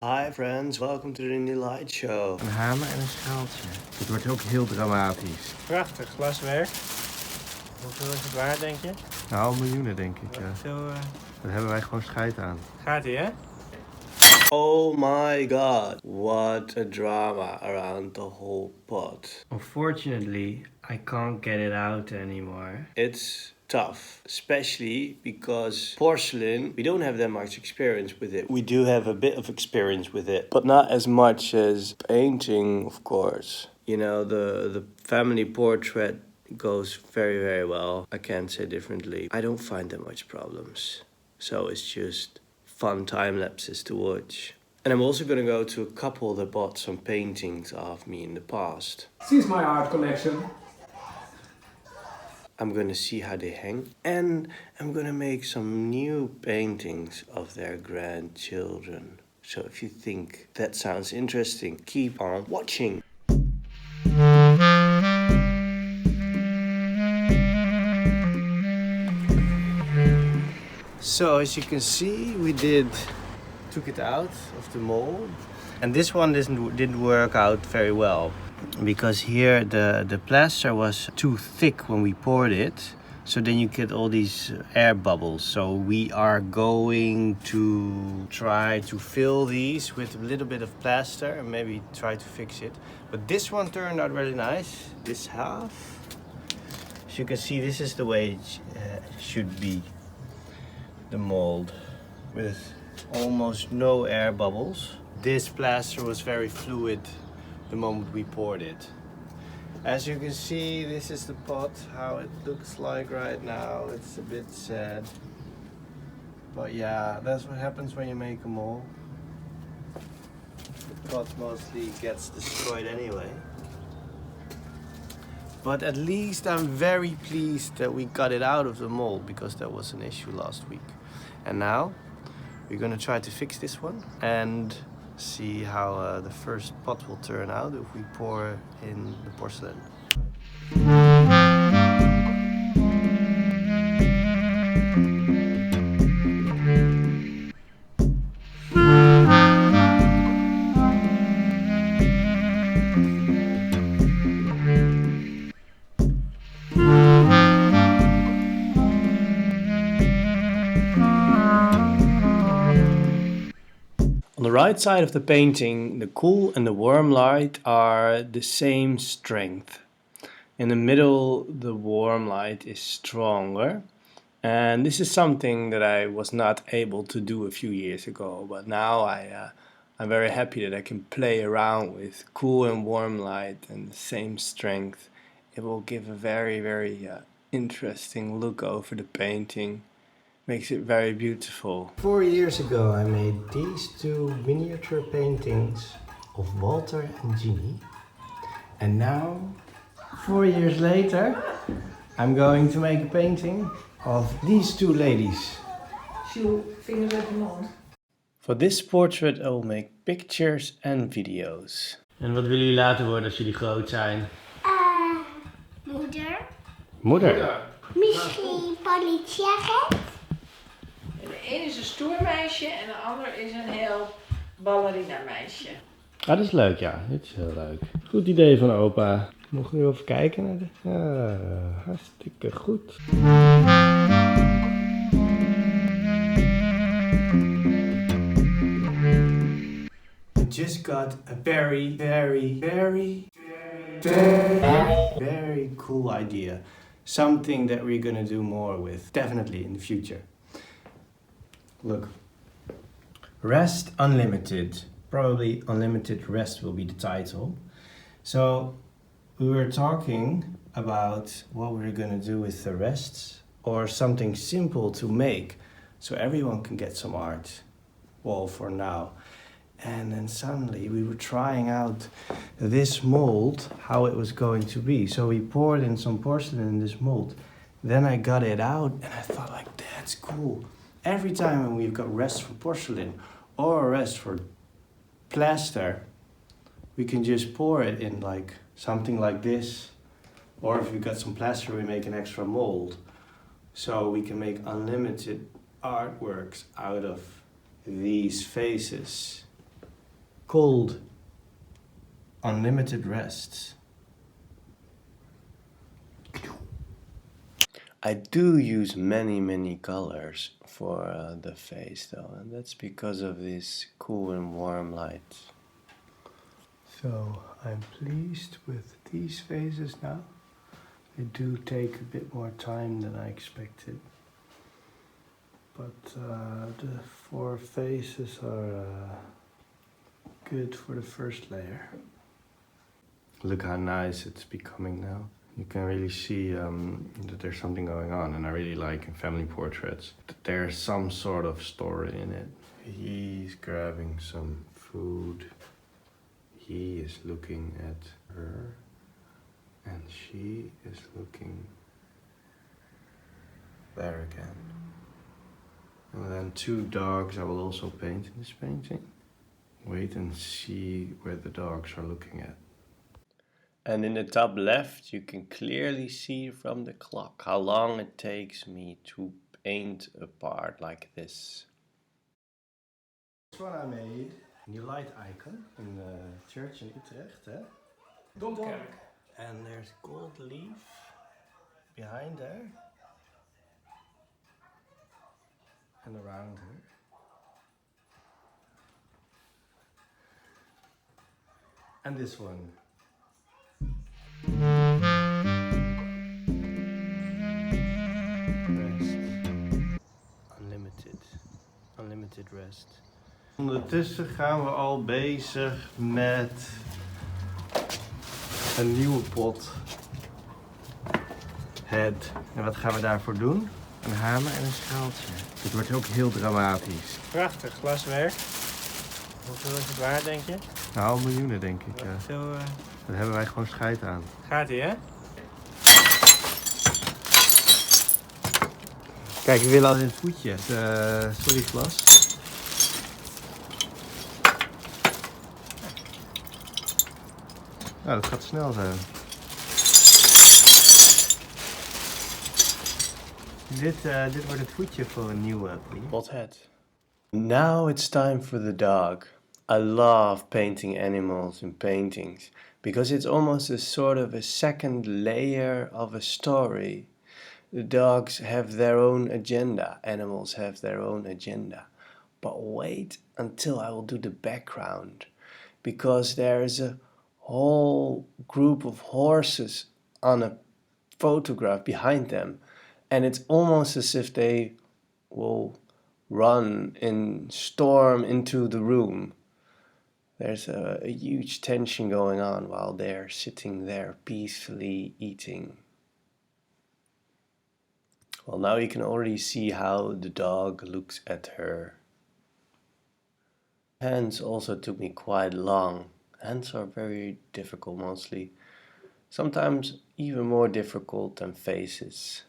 Hi friends, welcome to the New Light Show. Een hamer en een schaaltje. Het wordt ook heel dramatisch. Prachtig glaswerk. Hoeveel is het waard, denk je? Nou, miljoenen denk ik, ja. Veel Daar hebben wij gewoon scheid aan. gaat hij, hè? Oh my god, what a drama around the whole pot. Unfortunately, I can't get it out anymore. It's tough, especially because porcelain, we don't have that much experience with it. We do have a bit of experience with it, but not as much as painting, of course. You know, the family portrait goes very, very well. I can't say differently. I don't find that much problems. So it's just fun time lapses to watch. And I'm also going to go to a couple that bought some paintings of me in the past. This is my art collection. I'm going to see how they hang. And I'm going to make some new paintings of their grandchildren. So if you think that sounds interesting, keep on watching. So as you can see, we took it out of the mold. And this one didn't work out very well. Because here the plaster was too thick when we poured it. So then you get all these air bubbles. So we are going to try to fill these with a little bit of plaster and maybe try to fix it. But this one turned out really nice, this half. As you can see, this is the way it should be. The mold with almost no air bubbles. This plaster was very fluid the moment we poured it. As you can see, this is the pot, how it looks like right now. It's a bit sad. But yeah, that's what happens when you make a mold. The pot mostly gets destroyed anyway. But at least I'm very pleased that we got it out of the mold, because that was an issue last week. And now we're gonna try to fix this one and see how the first pot will turn out if we pour in the porcelain. On the right side of the painting, the cool and the warm light are the same strength. In the middle, the warm light is stronger. And this is something that I was not able to do a few years ago. But now I'm very happy that I can play around with cool and warm light and the same strength. It will give a very, very interesting look over the painting. Makes it very beautiful. 4 years ago I made these two miniature paintings of Walter and Ginny. And now, 4 years later, I'm going to make a painting of these two ladies. Fingers uit je mond. For this portrait I will make pictures and videos. En wat willen jullie laten worden als jullie groot zijn? Moeder. Moeder? Misschien politieagent. De ene is een stoer meisje en de ander is een heel ballerina meisje. Ah, dat is leuk, ja. Dit is heel leuk. Goed idee van opa. Mogen we even kijken naar de... Ja, hartstikke goed. I just got a very cool idea. Something that we're gonna do more with, definitely in the future. Look. Rest Unlimited. Probably Unlimited Rest will be the title. So we were talking about what we're gonna do with the rests, or something simple to make so everyone can get some art. Well, for now. And then suddenly we were trying out this mold, how it was going to be. So we poured in some porcelain in this mold. Then I got it out and I thought, like, that's cool. Every time when we've got rest for porcelain or a rest for plaster, we can just pour it in like something like this. Or if we've got some plaster, we make an extra mold. So we can make unlimited artworks out of these faces. called Unlimited Rest. I do use many colors for the face though, and that's because of this cool and warm light. So I'm pleased with these faces now. They do take a bit more time than I expected, but the 4 faces are good for the first layer. Look how nice it's becoming now. You can really see that there's something going on, and I really like in family portraits that there's some sort of story in it. He's grabbing some food. He is looking at her, and she is looking there again. And then 2 dogs I will also paint in this painting. Wait and see where the dogs are looking at. And in the top left, you can clearly see from the clock how long it takes me to paint a part like this. This one I made, a new light icon in the church in Utrecht, eh? Domkerk. And there's gold leaf behind there and around her. And this one. Unlimited rest. Ondertussen gaan we al bezig met een nieuwe pot. Head. En wat gaan we daarvoor doen? Een hamer en een schaaltje. Dit wordt ook heel dramatisch. Prachtig glaswerk. Hoeveel is het waard, denk je? Nou, miljoenen denk ik. Ja. Veel, Daar hebben wij gewoon scheid aan. gaat ie, hè? Kijk, ik wil al in het voetje. Sorry, glas. Nou, dat gaat snel zijn. Dit wordt het voetje voor een nieuwe Pothead. Now it's time for the dog. I love painting animals in paintings because it's almost a sort of a second layer of a story. The dogs have their own agenda, animals have their own agenda. But wait until I will do the background, because there is a whole group of horses on a photograph behind them, and it's almost as if they will run and storm into the room. There's a huge tension going on while they're sitting there peacefully eating. Well, now you can already see how the dog looks at her. Hands also took me quite long. Hands are very difficult mostly. Sometimes even more difficult than faces.